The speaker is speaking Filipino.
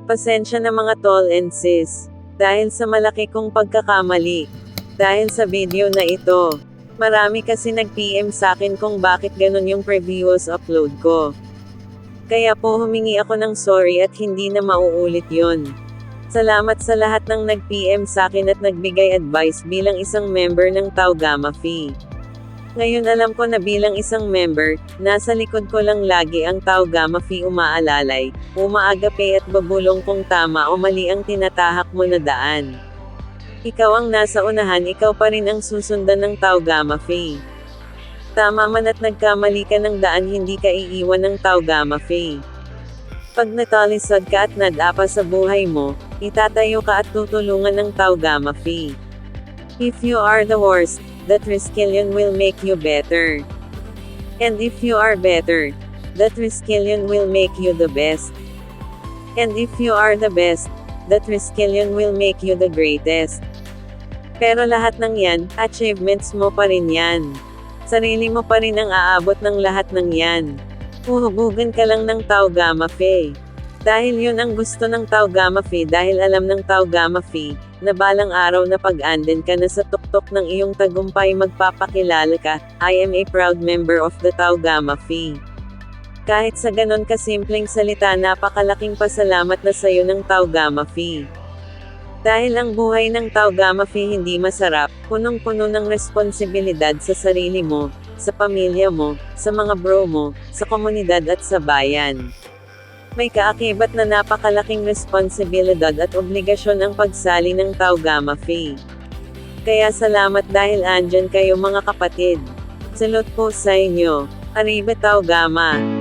Pasensya na mga tol and sis. Dahil sa malaki kong pagkakamali. Dahil sa video na ito. Marami kasi nag-PM sa akin kung bakit ganun yung previous upload ko. Kaya po humingi ako ng sorry at hindi na mauulit yon. Salamat sa lahat ng nag-PM sa akin at nagbigay advice bilang isang member ng Tau Gamma Phi. Ngayon alam ko na bilang isang member, nasa likod ko lang lagi ang Tau Gamma Phi umaalalay, umaagape at babulong kung tama o mali ang tinatahak mo na daan. Ikaw ang nasa unahan, ikaw pa rin ang susundan ng Tau Gamma Phi. Tama man at nagkamali ka ng daan, hindi ka iiwan ng Tau Gamma Phi. Pag natalisod ka at nadapa sa buhay mo, itatayo ka at tutulungan ng Tau Gamma Phi. If you are the worst, that Triskelion will make you better. And if you are better, that Triskelion will make you the best. And if you are the best, that Triskelion will make you the greatest. Pero lahat ng yan, achievements mo pa rin yan. Sarili mo pa rin ang aabot ng lahat ng yan. Huhubugan ka lang ng Tau Gamma Phi. Dahil yun ang gusto ng Tau Gamma Phi, dahil alam ng Tau Gamma Phi, na balang araw na pag-anden ka na sa tuktok ng iyong tagumpay, magpapakilala ka, I am a proud member of the Tau Gamma Phi. Kahit sa ganon kasimpleng salita, napakalaking pasalamat na sayo ng Tau Gamma Phi. Dahil ang buhay ng Tau Gamma Phi hindi masarap, punong-puno ng responsibilidad sa sarili mo, sa pamilya mo, sa mga bro mo, sa komunidad at sa bayan. May kaakibat na napakalaking responsibilidad at obligasyon ang pagsali ng Tau Gamma Phi. Kaya salamat dahil andyan kayo mga kapatid. Salute po sa inyo. Arriba Tau Gamma!